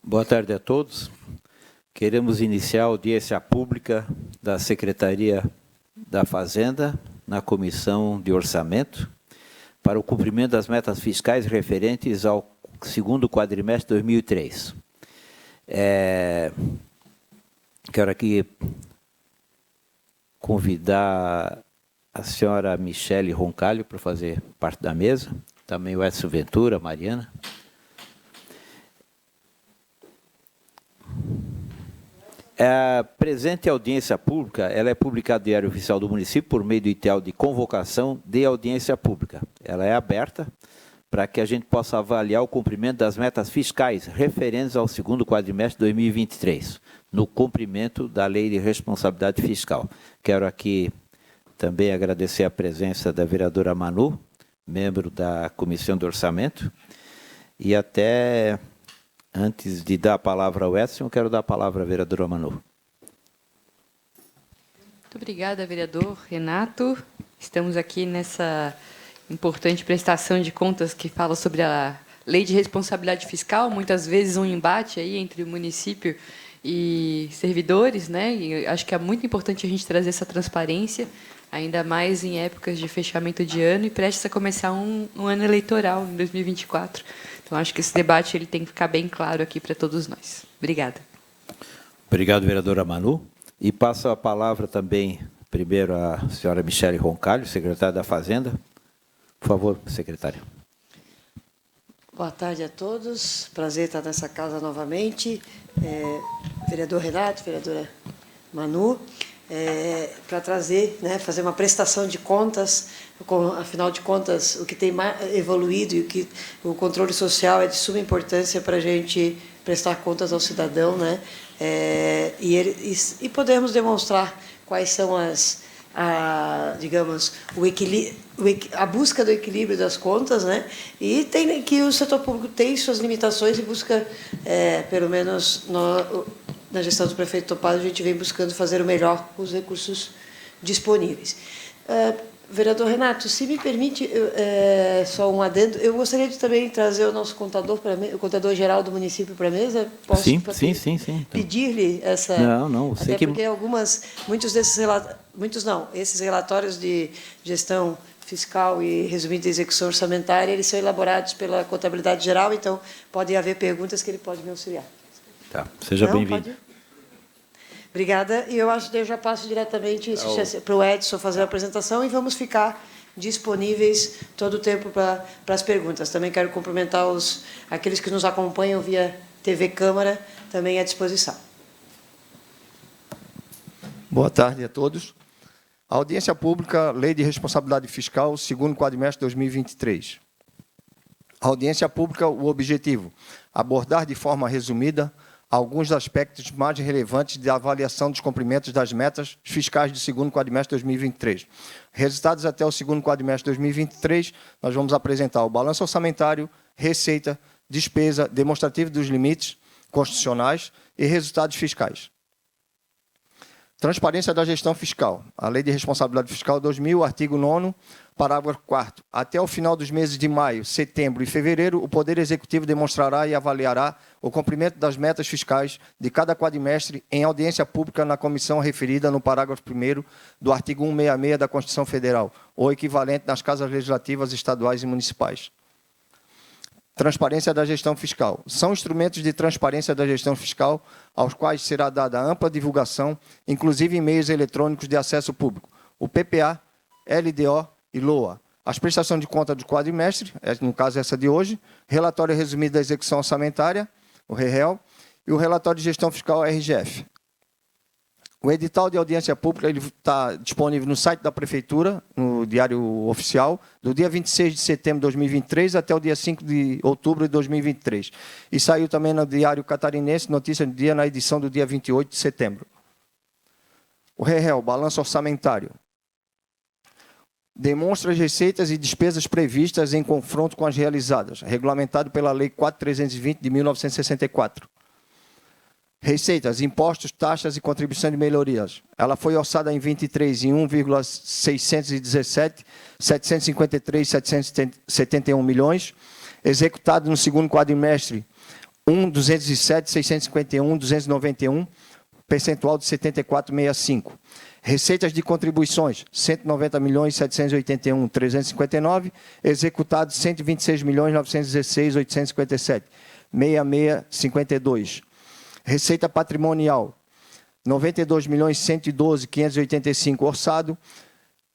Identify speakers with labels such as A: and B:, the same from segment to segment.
A: Boa tarde a todos. Queremos iniciar a audiência pública da Secretaria da Fazenda na Comissão de Orçamento para o cumprimento das metas fiscais referentes ao segundo quadrimestre de 2003. Quero aqui convidar a senhora Michele Roncalho para fazer parte da mesa, também o Edson Ventura, a Mariana. A presente audiência pública, ela é publicada no Diário Oficial do Município por meio do edital de convocação de audiência pública. Ela é aberta para que a gente possa avaliar o cumprimento das metas fiscais referentes ao segundo quadrimestre de 2023, no cumprimento da Lei de Responsabilidade Fiscal. Quero aqui também agradecer a presença da vereadora Manu, membro da Comissão de Orçamento, e até... Antes de dar a palavra ao Edson, eu quero dar a palavra à vereadora Manu.
B: Muito obrigada, vereador Renato. Estamos aqui nessa importante prestação de contas que fala sobre a Lei de Responsabilidade Fiscal, muitas vezes um embate aí entre o município e servidores, né? E acho que é muito importante a gente trazer essa transparência, ainda mais em épocas de fechamento de ano e prestes a começar um ano eleitoral, em 2024. Então, acho que esse debate ele tem que ficar bem claro aqui para todos nós. Obrigada.
A: Obrigado, vereadora Manu. E passo a palavra também, primeiro, à senhora Michele Roncalho, secretária da Fazenda. Por favor, secretária.
C: Boa tarde a todos. Prazer estar nessa casa novamente. Vereador Renato, vereadora Manu, para trazer, fazer uma prestação de contas, afinal de contas, o que tem evoluído e o controle social é de suma importância para a gente prestar contas ao cidadão, e podermos demonstrar quais são digamos, a busca do equilíbrio das contas, e tem que o setor público tem suas limitações e busca, pelo menos na gestão do prefeito Topado, a gente vem buscando fazer o melhor com os recursos disponíveis. Vereador Renato, se me permite só um adendo, eu gostaria de também trazer o nosso contador, o contador geral do município para a mesa. Posso
A: sim.
C: pedir-lhe essa...
A: Não,
C: até porque esses relatórios de gestão fiscal e resumido de execução orçamentária, eles são elaborados pela contabilidade geral, então pode haver perguntas que ele pode me auxiliar.
A: Tá, seja bem-vindo.
C: Obrigada. E eu acho que eu já passo diretamente para o Edson fazer a apresentação e vamos ficar disponíveis todo o tempo para as perguntas. Também quero cumprimentar aqueles que nos acompanham via TV Câmara, também à disposição.
D: Boa tarde a todos. A audiência pública, Lei de Responsabilidade Fiscal, segundo quadrimestre de 2023. A audiência pública, o objetivo, abordar de forma resumida alguns aspectos mais relevantes da avaliação dos cumprimentos das metas fiscais do segundo quadrimestre de 2023. Resultados até o segundo quadrimestre de 2023, nós vamos apresentar o balanço orçamentário, receita, despesa, demonstrativo dos limites constitucionais e resultados fiscais. Transparência da gestão fiscal. A Lei de Responsabilidade Fiscal 2000, artigo 9º, parágrafo 4º. Até o final dos meses de maio, setembro e fevereiro, o Poder Executivo demonstrará e avaliará o cumprimento das metas fiscais de cada quadrimestre em audiência pública na comissão referida no parágrafo 1º do artigo 166 da Constituição Federal, ou equivalente nas casas legislativas estaduais e municipais. Transparência da gestão fiscal. São instrumentos de transparência da gestão fiscal aos quais será dada ampla divulgação, inclusive em meios eletrônicos de acesso público, o PPA, LDO e LOA. As prestações de conta do quadrimestre, no caso essa de hoje, relatório resumido da execução orçamentária, o REREL, e o relatório de gestão fiscal, RGF. O edital de audiência pública está disponível no site da Prefeitura, no Diário Oficial, do dia 26 de setembro de 2023 até o dia 5 de outubro de 2023. E saiu também no Diário Catarinense, notícia do dia, na edição do dia 28 de setembro. O REREL, balanço orçamentário. Demonstra as receitas e despesas previstas em confronto com as realizadas, regulamentado pela Lei 4.320 de 1964. Receitas, impostos, taxas e contribuição de melhorias. Ela foi orçada em 23 em 1,617, 753, 771 milhões. Executado no segundo quadrimestre, 207, 651, 291, percentual de 74,65. Receitas de contribuições, 190 milhões, 781, 359. Executados, 126 milhões, 916, 857, 6652. Receita patrimonial, 92 milhões, 112, 585. Orçado,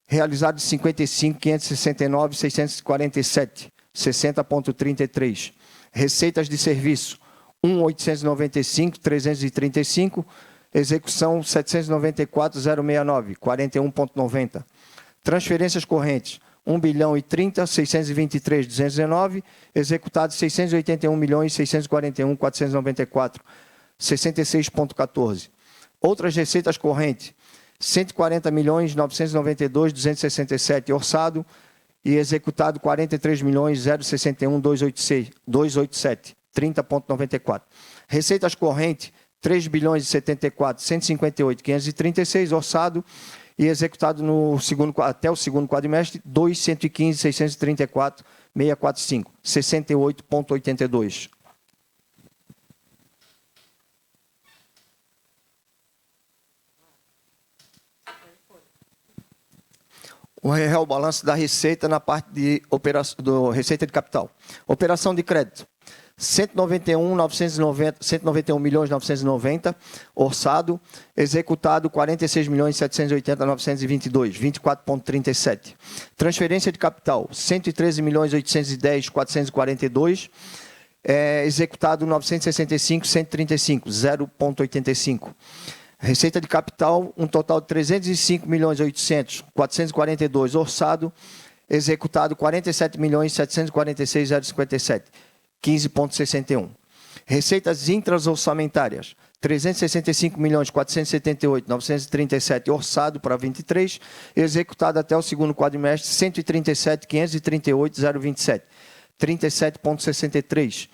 D: realizado 55, 569, 647, 60,33. Receitas de serviço, 1.895, 335. Execução 794.069, 41,90. Transferências correntes, 1 bilhão e 30, 623, 219. Executados 681 milhões, 641, 494, 66,14. Outras receitas correntes, 140 milhões, 992, 267. Orçado e executado 43 milhões, 061, 287, 30,94. Receitas correntes, 3 bilhões e 74, 158, 536, orçado e executado até o segundo quadrimestre, 2, 115, 634, 645, 68,82. O real balanço da receita na parte de receita de capital. Operação de crédito. 191 milhões 990, orçado, executado 46 milhões 780 922, 24,37. Transferência de capital, 113 milhões 810 442, executado 965 135, 0,85. Receita de capital, um total de 305 milhões 800 442, orçado, executado 47 milhões 746 057. 15,61. Receitas intraorçamentárias, 365 milhões 478 937, orçado para 23, executado até o segundo quadrimestre, 137 538 027, 37,63.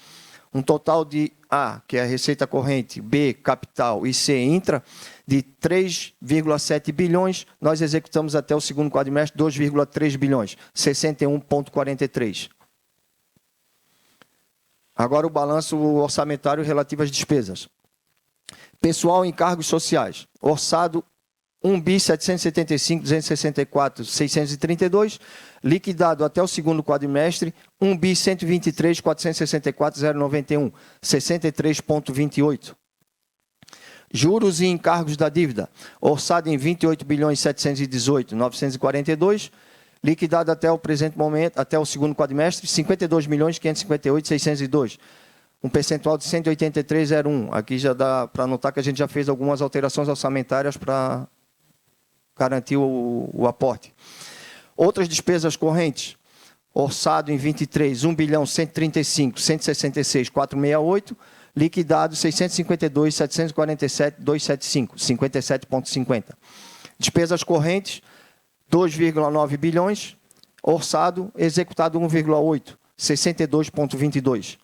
D: Um total de A, que é a receita corrente, B, capital e C, intra, de 3,7 bilhões, nós executamos até o segundo quadrimestre 2,3 bilhões, 61,43. Agora o balanço orçamentário relativo às despesas. Pessoal em cargos sociais. Orçado 1.775.264.632. Liquidado até o segundo quadrimestre 1.123.464.091. 63,28. Juros e encargos da dívida. Orçado em 28.718.942. Liquidado até o presente momento, até o segundo quadrimestre, 52.558.602. Um percentual de 183,01. Aqui já dá para notar que a gente já fez algumas alterações orçamentárias para garantir o aporte. Outras despesas correntes. Orçado em 23, 1.135.166.468. Liquidado 652.747.275. 57,50. Despesas correntes, 2,9 bilhões, orçado, executado 1,8, 62,22.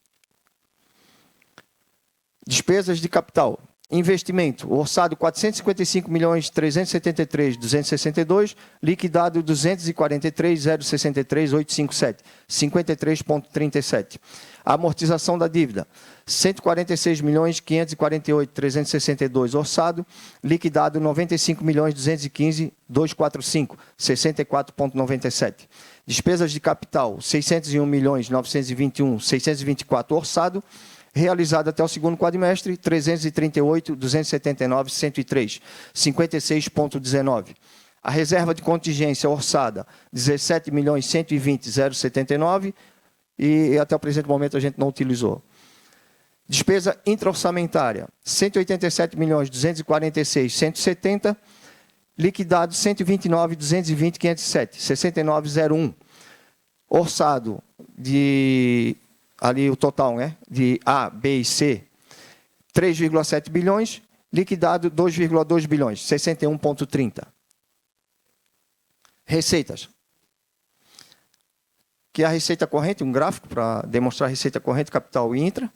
D: Despesas de capital. Investimento, orçado 455.373.262, liquidado 243.063.857, 53,37. Amortização da dívida, 146.548.362, orçado, liquidado 95.215.245, 64,97. Despesas de capital, 601.921.624, orçado, realizado até o segundo quadrimestre, 338.279.103, 56,19. A reserva de contingência orçada, 17.120.079, e até o presente momento a gente não utilizou. Despesa intraorçamentária, 187.246.170, liquidado 129.220.507, 69,01. Orçado de, ali o total, né, de A, B e C, 3,7 bilhões, liquidado 2,2 bilhões, 61,30. Receitas. Que é a receita corrente, um gráfico para demonstrar a receita corrente, capital e intra.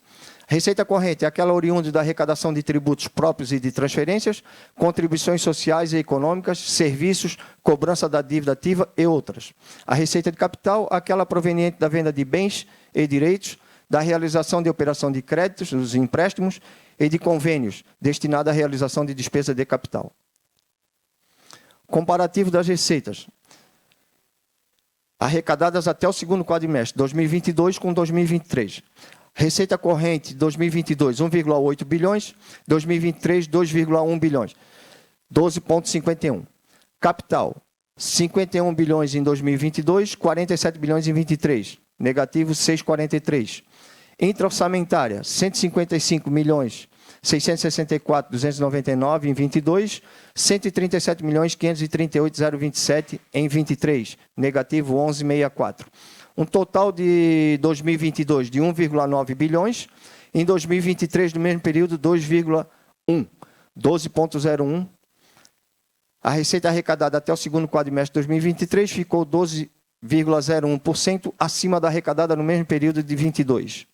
D: Receita corrente é aquela oriunda da arrecadação de tributos próprios e de transferências, contribuições sociais e econômicas, serviços, cobrança da dívida ativa e outras. A receita de capital, aquela proveniente da venda de bens e direitos, da realização de operação de créditos, dos empréstimos e de convênios destinados à realização de despesa de capital. Comparativo das receitas arrecadadas até o segundo quadrimestre, 2022 com 2023. Receita corrente, 2022, 1,8 bilhões, 2023, 2,1 bilhões, 12,51. Capital, 51 bilhões em 2022, 47 bilhões em 23, negativo 6,43. Intra-orçamentária, 155 milhões, 664.299 em 22, 137 milhões 538.027 em 23, negativo 11,64. Um total de 2022 de 1,9 bilhões, em 2023 no mesmo período 2,1, 12,01. A receita arrecadada até o segundo quadrimestre de 2023 ficou 12,01% acima da arrecadada no mesmo período de 22.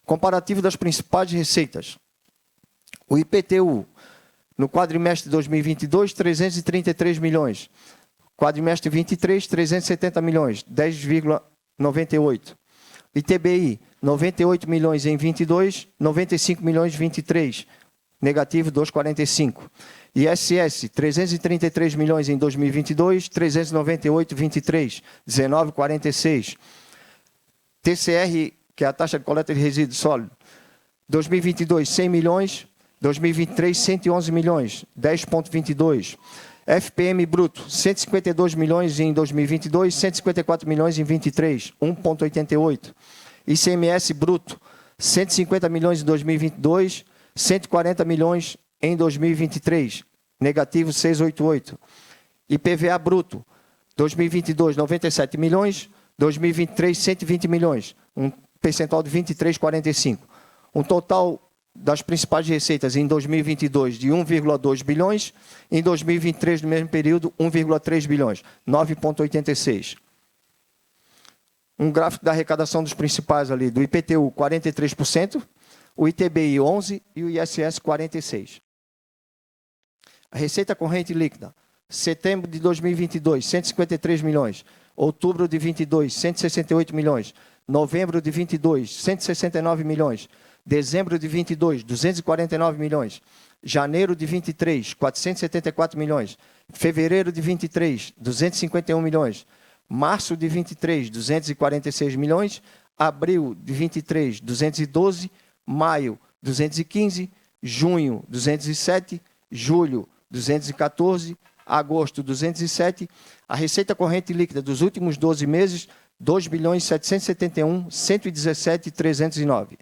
D: Comparativo das principais receitas. O IPTU, no quadrimestre de 2022, 333 milhões. Quadrimestre 23, 370 milhões, 10,98. ITBI, 98 milhões em 22, 95 milhões em 23, negativo 2,45. ISS, 333 milhões em 2022, 398 em 23, 19,46. TCR, que é a taxa de coleta de resíduos sólidos, 2022, 100 milhões, 2023, 111 milhões, 10,22. FPM bruto, 152 milhões em 2022, 154 milhões em 23, 1,88. ICMS bruto, 150 milhões em 2022, 140 milhões em 2023, negativo 6,88. IPVA bruto, 2022, 97 milhões, 2023, 120 milhões, um percentual de 23,45. Um total das principais receitas em 2022 de 1,2 bilhões, em 2023, no mesmo período, 1,3 bilhões, 9,86. Um gráfico da arrecadação dos principais ali, do IPTU, 43%, o ITBI, 11% e o ISS, 46%. A receita corrente líquida, setembro de 2022, 153 milhões, outubro de 22, 168 milhões, novembro de 22, 169 milhões, dezembro de 22, 249 milhões, janeiro de 23, 474 milhões, fevereiro de 23, 251 milhões, março de 23, 246 milhões, abril de 23, 212, maio, 215, junho, 207, julho, 214, agosto, 207. A receita corrente líquida dos últimos 12 meses, 2 bilhões 771, 117 309.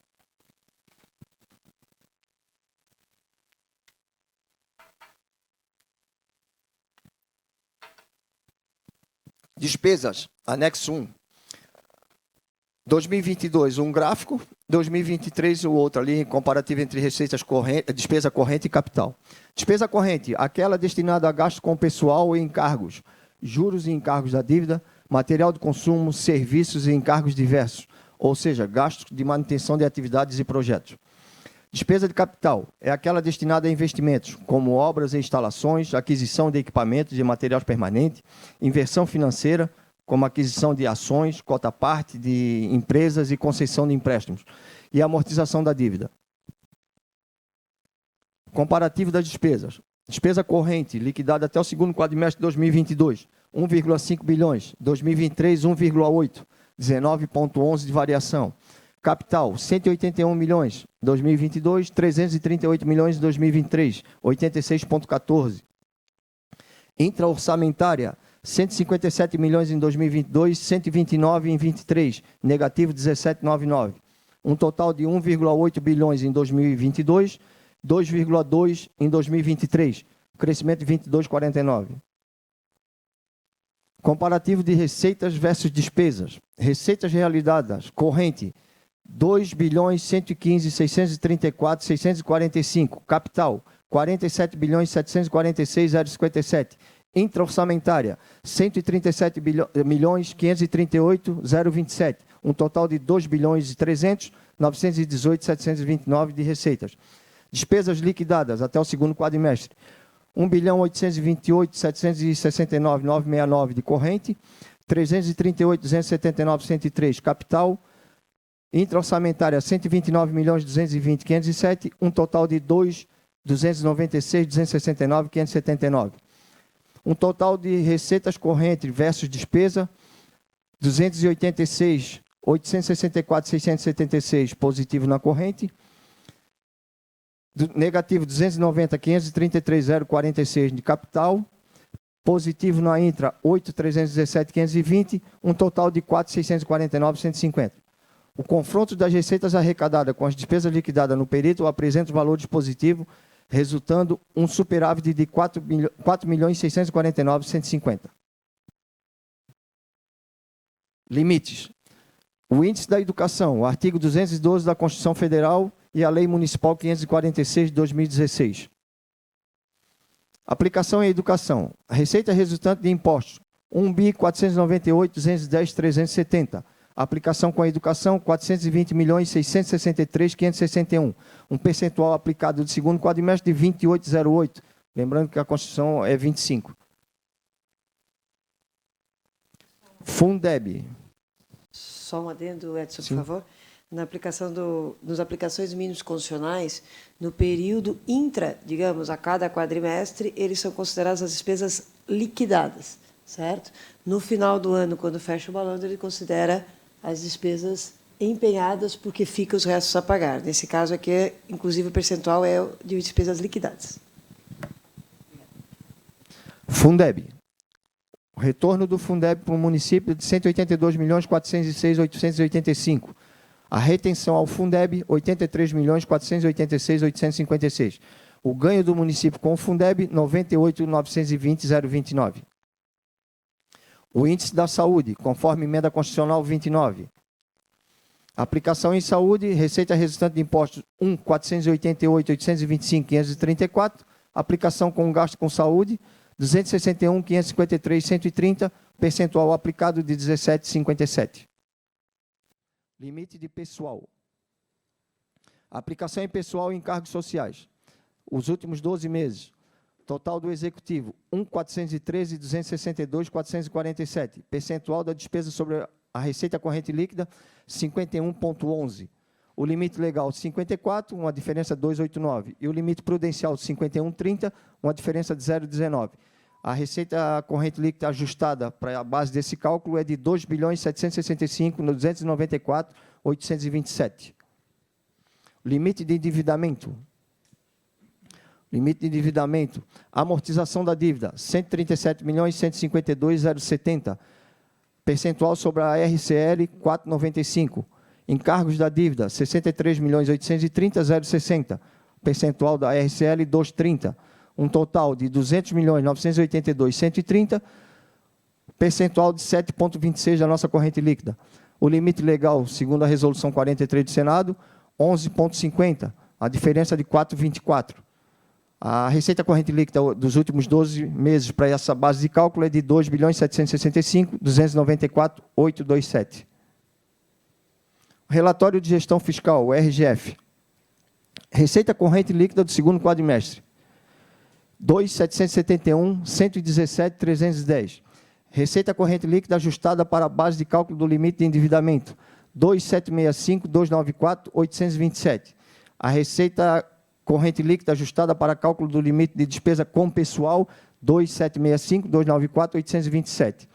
D: Despesas, anexo 1. 2022, um gráfico. 2023, o outro ali, comparativo entre receitas correntes, despesa corrente e capital. Despesa corrente, aquela destinada a gasto com pessoal e encargos, juros e encargos da dívida, material de consumo, serviços e encargos diversos, ou seja, gastos de manutenção de atividades e projetos. Despesa de capital é aquela destinada a investimentos, como obras e instalações, aquisição de equipamentos e materiais permanentes, inversão financeira, como aquisição de ações, cota-parte de empresas e concessão de empréstimos, e amortização da dívida. Comparativo das despesas. Despesa corrente, liquidada até o segundo quadrimestre de 2022, 1,5 bilhões, 2023, 1,8, 19,11 de variação. Capital, 181 milhões, 2022, 338 milhões em 2023, 86,14. Intra-orçamentária, 157 milhões em 2022, 129 em 23, negativo 17,99. Um total de 1,8 bilhões em 2022, 2,2 em 2023, crescimento de 22,49. Comparativo de receitas versus despesas. Receitas realizadas, corrente, 2 bilhões 115, 634, 645. Capital, 47 bilhões 746, 057. Intra-orçamentária, 137 milhões 538, 027. Um total de 2 bilhões e 300, 918, 729 de receitas. Despesas liquidadas até o segundo quadrimestre, 1 bilhão 828, 769, 969 de corrente, 338, 279, 103 capital, Intra-orçamentária, 129.220.507, um total de 296.269.579. Um total de receitas correntes versus despesa, 286.864.676 positivo na corrente, negativo 290.533.046 de capital, positivo na intra 8.317.520, um total de 4.649.150. O confronto das receitas arrecadadas com as despesas liquidadas no período apresenta os valores positivos, resultando um superávit de 4.649.150. Limites. O índice da educação, o artigo 212 da Constituição Federal e a Lei Municipal 546 de 2016. Aplicação em educação. A receita resultante de impostos, 1.498.210.370. Aplicação com a educação, 420.663.561. Um percentual aplicado do segundo quadrimestre de 28,08. Lembrando que a Constituição é 25. Fundeb.
C: Só um adendo, Edson,
D: Sim.
C: por favor. Na aplicação nos aplicações mínimos constitucionais, no período intra, digamos, a cada quadrimestre, eles são considerados as despesas liquidadas, certo? No final do ano, quando fecha o balanço, ele considera as despesas empenhadas, porque fica os restos a pagar. Nesse caso aqui, inclusive, o percentual é de despesas liquidadas.
D: Fundeb. O retorno do Fundeb para o município de 182.406.885. A retenção ao Fundeb, 83.486.856. O ganho do município com o Fundeb, 98.920.029. O índice da saúde, conforme emenda constitucional 29. Aplicação em saúde, receita resultante de impostos 488.825.534. Aplicação com gasto com saúde, 261.553.130, percentual aplicado de 17,57. Limite de pessoal. Aplicação em pessoal e encargos sociais. Os últimos 12 meses. Total do executivo, 1.413.262.447. Percentual da despesa sobre a receita corrente líquida, 51,11. O limite legal, 54, uma diferença de 2,89. E o limite prudencial, 51,30, uma diferença de 0,19. A receita corrente líquida ajustada para a base desse cálculo é de 2.765.294.827. Limite de endividamento. Limite de endividamento. Amortização da dívida, 137.152.070. Percentual sobre a RCL, 4,95. Encargos da dívida, 63.830.060. Percentual da RCL, 2,30. Um total de 200.982.130. Percentual de 7,26 da nossa corrente líquida. O limite legal, segundo a resolução 43 do Senado, 11,50. A diferença de 4,24. A receita corrente líquida dos últimos 12 meses para essa base de cálculo é de 2.765.294.827. Relatório de gestão fiscal, o RGF. Receita corrente líquida do segundo quadrimestre, 2.771.117.310. Receita corrente líquida ajustada para a base de cálculo do limite de endividamento, 2.765.294.827. A receita corrente líquida ajustada para cálculo do limite de despesa com pessoal, 2.765.294.827.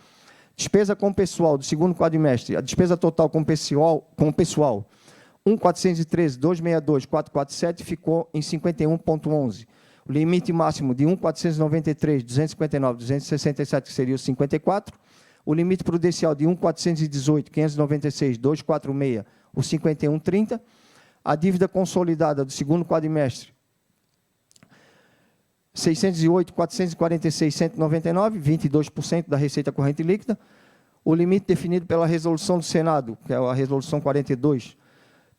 D: Despesa com pessoal do segundo quadrimestre, a despesa total com pessoal 1.413.262.447 ficou em 51,11. O limite máximo de 1.493.259.267, que seria o 54. O limite prudencial de 1.418.596.246, o 51,30. A dívida consolidada do segundo quadrimestre, 608.446.199, 22% da receita corrente líquida. O limite definido pela resolução do Senado, que é a resolução 42,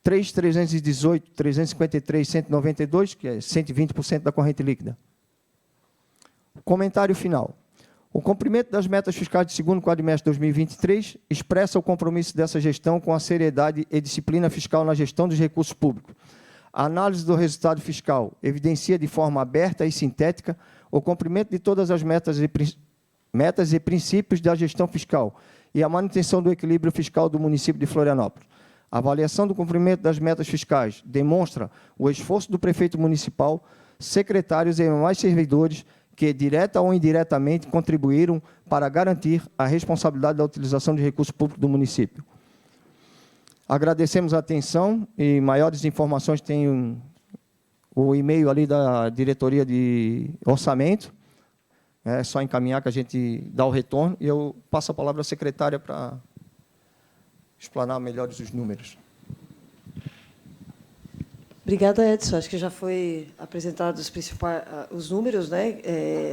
D: 3.318.353.192, que é 120% da corrente líquida. Comentário final. O cumprimento das metas fiscais do segundo quadrimestre de 2023 expressa o compromisso dessa gestão com a seriedade e disciplina fiscal na gestão dos recursos públicos. A análise do resultado fiscal evidencia de forma aberta e sintética o cumprimento de todas as metas e princípios da gestão fiscal e a manutenção do equilíbrio fiscal do município de Florianópolis. A avaliação do cumprimento das metas fiscais demonstra o esforço do prefeito municipal, secretários e demais servidores que, direta ou indiretamente, contribuíram para garantir a responsabilidade da utilização de recursos públicos do município. Agradecemos a atenção e maiores informações tem o e-mail ali da diretoria de orçamento. É só encaminhar que a gente dá o retorno e eu passo a palavra à secretária para explanar melhores os números.
C: Obrigada, Edson. Acho que já foi apresentado os principais os números, né?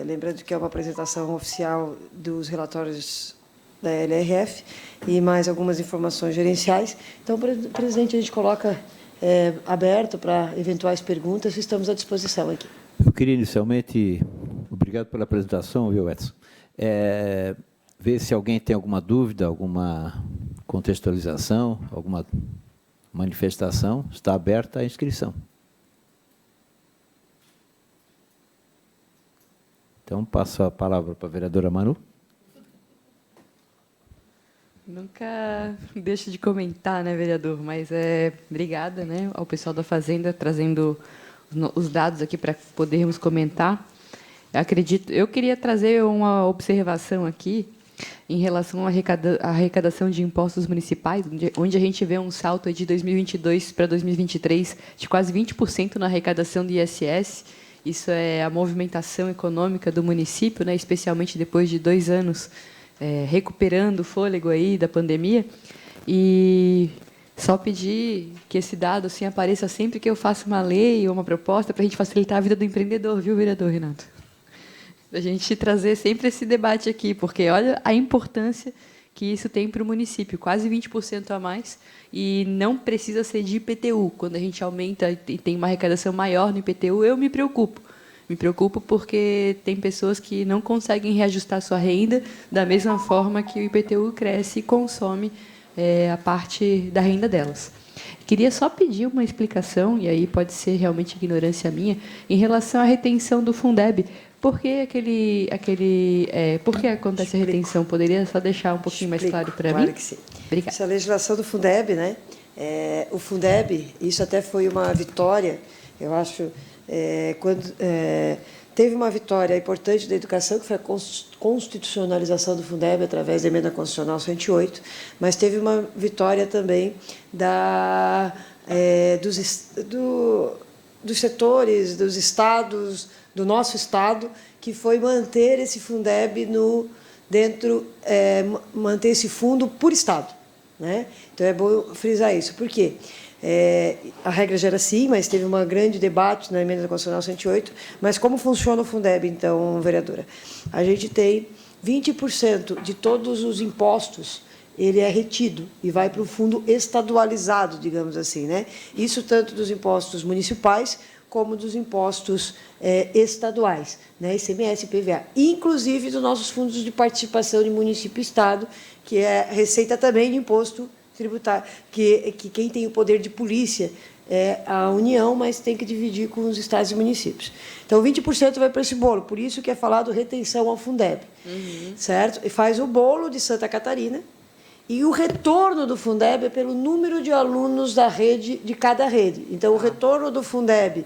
C: Lembrando que é uma apresentação oficial dos relatórios da LRF e mais algumas informações gerenciais. Então, presidente, a gente coloca aberto para eventuais perguntas. Estamos à disposição aqui.
A: Eu queria inicialmente, obrigado pela apresentação, viu, Edson? Ver se alguém tem alguma dúvida, alguma contextualização, alguma manifestação. Está aberta a inscrição. Então, passo a palavra para a vereadora Manu.
B: Nunca deixo de comentar, né, vereador? Mas obrigada, né, ao pessoal da Fazenda trazendo os dados aqui para podermos comentar. Eu queria trazer uma observação aqui em relação à arrecadação de impostos municipais, onde a gente vê um salto de 2022 para 2023 de quase 20% na arrecadação do ISS. Isso é a movimentação econômica do município, né, especialmente depois de 2 anos recuperando o fôlego aí da pandemia. E só pedir que esse dado assim, apareça sempre que eu faço uma lei ou uma proposta para a gente facilitar a vida do empreendedor, viu, vereador Renato? A gente trazer sempre esse debate aqui, porque olha a importância que isso tem para o município, quase 20% a mais, e não precisa ser de IPTU. Quando a gente aumenta e tem uma arrecadação maior no IPTU, eu me preocupo. Me preocupo porque tem pessoas que não conseguem reajustar sua renda da mesma forma que o IPTU cresce e consome a parte da renda delas. Queria só pedir uma explicação, e aí pode ser realmente ignorância minha, em relação à retenção do Fundeb. Por que por que acontece a retenção? Poderia só deixar um pouquinho mais claro para mim?
C: Claro que sim.
B: Obrigada.
C: Essa legislação do Fundeb, né? O Fundeb, isso até foi uma vitória, eu acho, quando teve uma vitória importante da educação, que foi a constitucionalização do Fundeb através da Emenda Constitucional 108, mas teve uma vitória também dos setores, dos estados, do nosso estado, que foi manter esse Fundeb manter esse fundo por estado, né? Então é bom frisar isso. Por quê? A regra já era assim, mas teve um grande debate na Emenda Constitucional 108. Mas como funciona o Fundeb, então, vereadora? A gente tem 20% de todos os impostos, ele é retido e vai para o fundo estadualizado, digamos assim, né? Isso tanto dos impostos municipais como dos impostos estaduais, né? ICMS e PVA, inclusive dos nossos fundos de participação de município e estado, que é receita também de imposto tributário, que quem tem o poder de polícia é a União, mas tem que dividir com os estados e municípios. Então, 20% vai para esse bolo, por isso que é falado retenção ao Fundeb, certo? E faz o bolo de Santa Catarina, e o retorno do Fundeb é pelo número de alunos da rede, de cada rede. Então, o retorno do Fundeb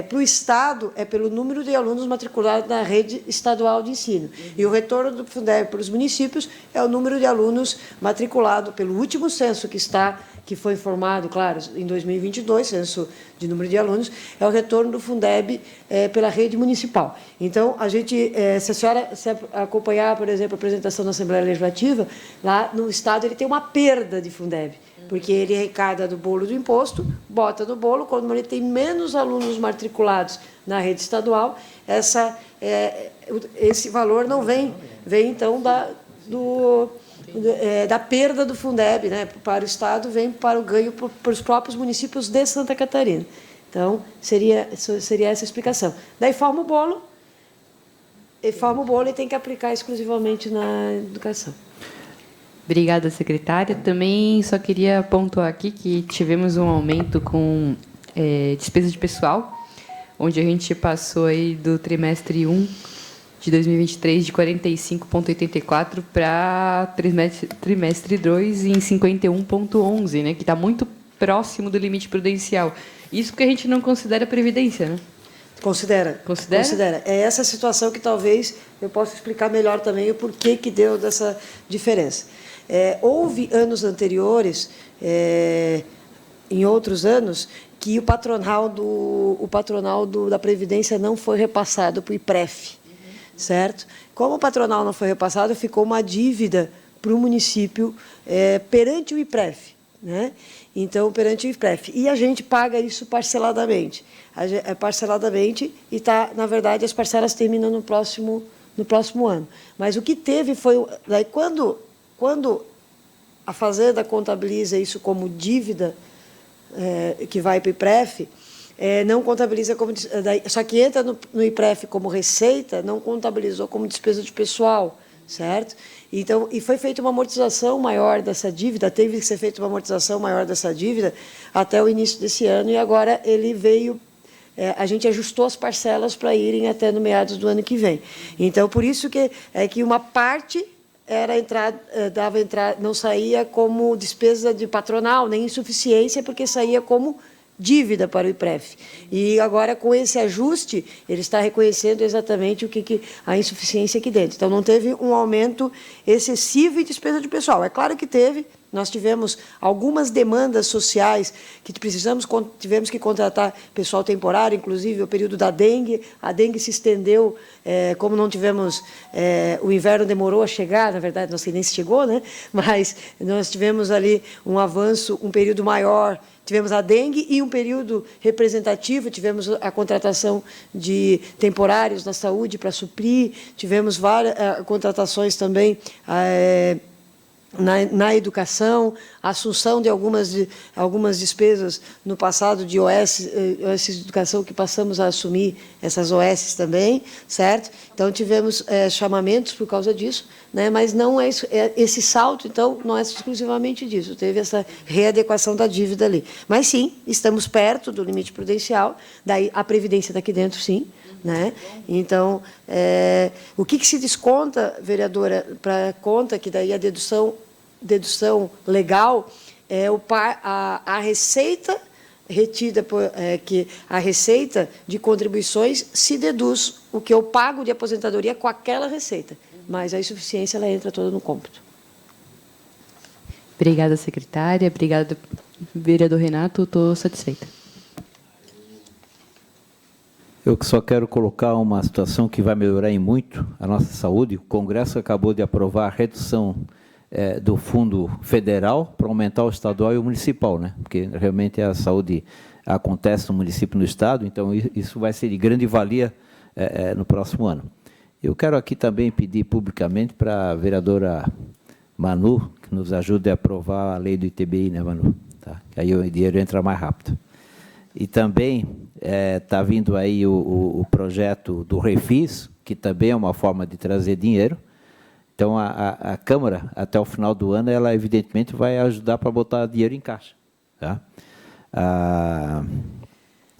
C: para o Estado é pelo número de alunos matriculados na rede estadual de ensino. E o retorno do Fundeb para os municípios é o número de alunos matriculados pelo último censo que foi informado, claro, em 2022, censo de número de alunos, é o retorno do Fundeb pela rede municipal. Então, a gente, se a senhora acompanhar, por exemplo, a apresentação da Assembleia Legislativa, lá no Estado ele tem uma perda de Fundeb, porque ele arrecada do bolo do imposto, bota no bolo, quando ele tem menos alunos matriculados na rede estadual, esse valor não vem então da perda do Fundeb, né, para o Estado, vem para o ganho para os próprios municípios de Santa Catarina. Então, seria essa a explicação. Daí forma o bolo e tem que aplicar exclusivamente na educação.
B: Obrigada, secretária. Também só queria pontuar aqui que tivemos um aumento com despesa de pessoal, onde a gente passou aí do trimestre 1 de 2023 de 45,84 para trimestre 2 em 51,11, né, que está muito próximo do limite prudencial. Isso porque a gente não considera previdência, né?
C: Considera. É essa situação que talvez eu possa explicar melhor também o porquê que deu dessa diferença. Houve anos anteriores, em outros anos, que o patronal da Previdência não foi repassado para o IPREF, certo? Como o patronal não foi repassado, ficou uma dívida para o município perante o IPREF, né? Então, perante o IPREF. E a gente paga isso parceladamente. E na verdade, as parcelas terminam no próximo ano. Mas o que teve foi... Daí, quando a Fazenda contabiliza isso como dívida que vai para o IPREF, não contabiliza como... Só que entra no IPREF como receita, não contabilizou como despesa de pessoal, certo? Então, e foi feita uma amortização maior dessa dívida, teve que ser feita uma amortização maior dessa dívida até o início desse ano, e agora ele veio... a gente ajustou as parcelas para irem até no meados do ano que vem. Então, por isso que uma parte não saía como despesa de patronal, nem insuficiência, porque saía como dívida para o IPREF. E agora, com esse ajuste, ele está reconhecendo exatamente a insuficiência aqui dentro. Então, não teve um aumento excessivo em despesa de pessoal. É claro que teve. Nós tivemos algumas demandas sociais que tivemos que contratar pessoal temporário, inclusive o período da dengue. A dengue se estendeu, como não tivemos... o inverno demorou a chegar, na verdade, não sei nem se chegou, né? Mas nós tivemos ali um avanço, um período maior. Tivemos a dengue e um período representativo, tivemos a contratação de temporários na saúde para suprir, tivemos várias contratações também na educação, a assunção de algumas despesas no passado de OS de educação, que passamos a assumir essas OS também, certo? Então, tivemos chamamentos por causa disso, né? Mas não esse salto, então, não é exclusivamente disso, teve essa readequação da dívida ali. Mas, sim, estamos perto do limite prudencial, daí a Previdência daqui dentro, sim, né? Então, o que se desconta, vereadora, para conta, que daí a dedução legal, a receita retida, que a receita de contribuições se deduz o que eu pago de aposentadoria com aquela receita, mas a insuficiência ela entra toda no cômputo.
B: Obrigada, secretária. Obrigada, vereador Renato. Estou satisfeita.
A: Eu só quero colocar uma situação que vai melhorar em muito a nossa saúde. O Congresso acabou de aprovar a redução do fundo federal para aumentar o estadual e o municipal, né? Porque realmente a saúde acontece no município e no estado, então isso vai ser de grande valia no próximo ano. Eu quero aqui também pedir publicamente para a vereadora Manu que nos ajude a aprovar a lei do ITBI, né, Manu? Tá? Aí o dinheiro entra mais rápido. E também está vindo aí o projeto do Refis, que também é uma forma de trazer dinheiro. Então, a Câmara, até o final do ano, ela evidentemente vai ajudar para botar dinheiro em caixa. Tá?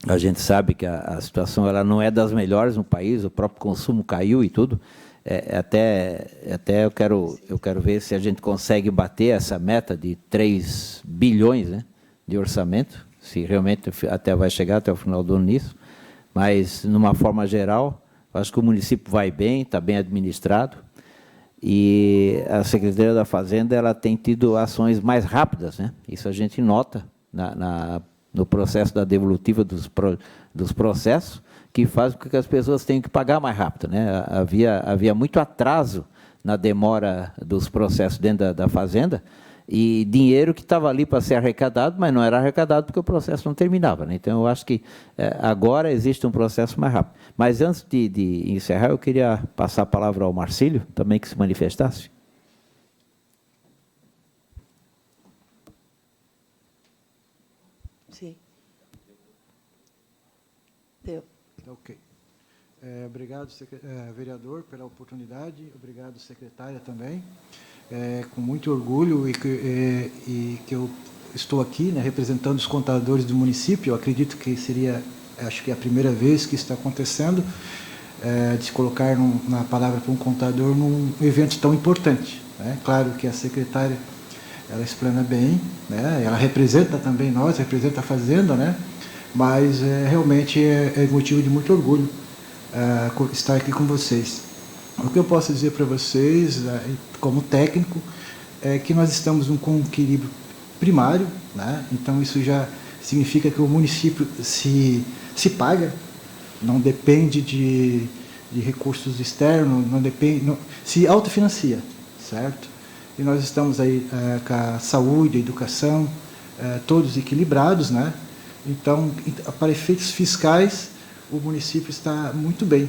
A: A gente sabe que a situação ela não é das melhores no país, o próprio consumo caiu e tudo. Até eu quero ver se a gente consegue bater essa meta de 3 bilhões, né, de orçamento, se realmente até vai chegar até o final do ano nisso, mas, numa forma geral, acho que o município vai bem, está bem administrado, e a Secretaria da Fazenda ela tem tido ações mais rápidas, né? Isso a gente nota no processo da devolutiva dos processos, que faz com que as pessoas tenham que pagar mais rápido, né? Havia muito atraso na demora dos processos dentro da Fazenda, e dinheiro que estava ali para ser arrecadado, mas não era arrecadado porque o processo não terminava, né? Então, eu acho que agora existe um processo mais rápido. Mas, antes de encerrar, eu queria passar a palavra ao Marcílio, também que se manifestasse.
C: Sim. Deu.
E: Ok. Obrigado, vereador, pela oportunidade. Obrigado, secretária, também. Com muito orgulho e que eu estou aqui, né, representando os contadores do município. Eu acredito que seria, acho que é a primeira vez que isso está acontecendo. de se colocar na palavra para um contador num evento tão importante, né? Claro que a secretária, ela explana bem, né? Ela representa também nós, representa a Fazenda, né? Mas realmente é motivo de muito orgulho estar aqui com vocês. O que eu posso dizer para vocês, como técnico, é que nós estamos com um equilíbrio primário, né? Então isso já significa que o município se paga, não depende de recursos externos, não depende, se autofinancia, certo? E nós estamos aí com a saúde, a educação, todos equilibrados, né? Então, para efeitos fiscais, o município está muito bem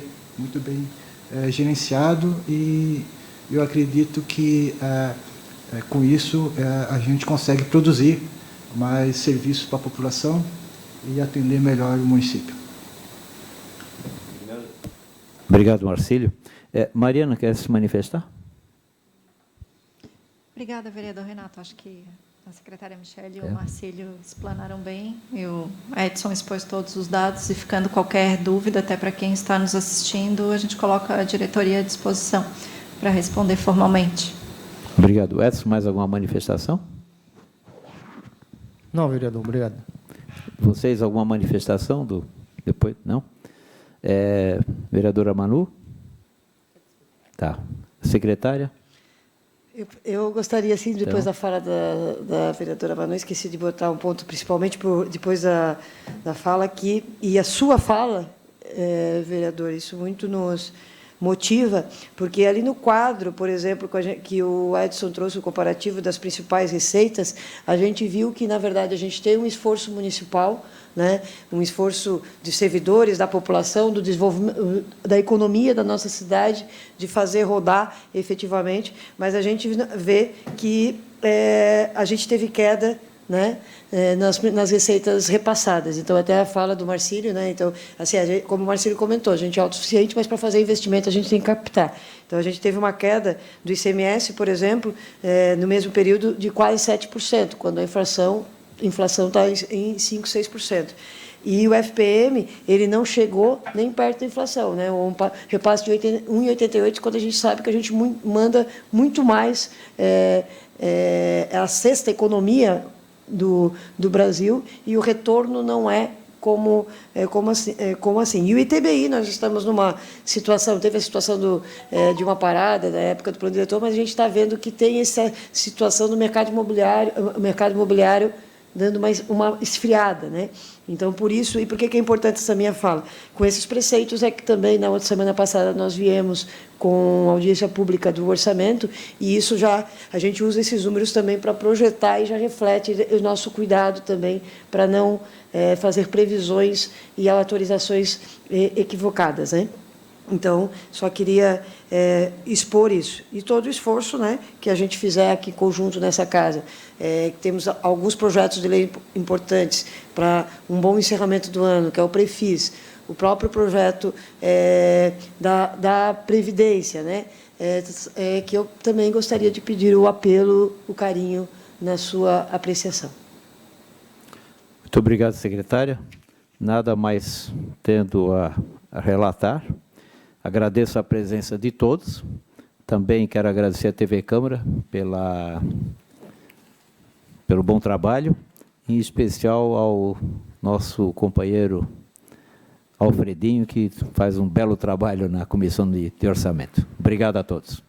E: gerenciado, e eu acredito que com isso a gente consegue produzir mais serviços para a população e atender melhor o município.
A: Obrigado, Marcílio. Mariana, quer se manifestar?
F: Obrigada, vereador Renato. Acho que a secretária Michele e o Marcílio explanaram bem, e o Edson expôs todos os dados, e ficando qualquer dúvida, até para quem está nos assistindo, a gente coloca a diretoria à disposição para responder formalmente.
A: Obrigado. Edson, mais alguma manifestação?
D: Não, vereador, obrigado.
A: Vocês, alguma manifestação depois? Não? Vereadora Manu? Tá. Secretária?
C: Eu gostaria, assim, depois da fala da vereadora Manu, esqueci de botar um ponto, principalmente depois da fala aqui, e a sua fala, vereador, isso muito nos motiva, porque ali no quadro, por exemplo, que o Edson trouxe o comparativo das principais receitas, a gente viu que, na verdade, a gente tem um esforço municipal, né, um esforço de servidores, da população, do desenvolvimento, da economia da nossa cidade, de fazer rodar efetivamente, mas a gente vê que a gente teve queda, né, nas receitas repassadas. Então, até a fala do Marcílio, né, então, assim, como o Marcílio comentou, a gente é autossuficiente, mas para fazer investimento a gente tem que captar. Então, a gente teve uma queda do ICMS, por exemplo, no mesmo período, de quase 7%, quando a inflação está em 5%, 6%. E o FPM, ele não chegou nem perto da inflação, né? Um repasse de 1,88, quando a gente sabe que a gente manda muito mais a sexta economia do Brasil, e o retorno não é como assim. E o ITBI, nós estamos numa situação, teve a situação de uma parada da época do plano diretor, mas a gente está vendo que tem essa situação do mercado imobiliário dando uma esfriada, né? Então, por isso, e por que é importante essa minha fala? Com esses preceitos é que também, na outra semana passada, nós viemos com a audiência pública do orçamento, e isso a gente usa esses números também para projetar, e já reflete o nosso cuidado também para não fazer previsões e autorizações equivocadas, né? Então, só queria expor isso. E todo o esforço, né, que a gente fizer aqui conjunto nessa casa. Temos alguns projetos de lei importantes para um bom encerramento do ano, que é o Prefis, o próprio projeto da Previdência, né, que eu também gostaria de pedir o apelo, o carinho na sua apreciação.
A: Muito obrigado, secretária. Nada mais tendo a relatar. Agradeço a presença de todos. Também quero agradecer à TV Câmara pelo bom trabalho, em especial ao nosso companheiro Alfredinho, que faz um belo trabalho na Comissão de Orçamento. Obrigado a todos.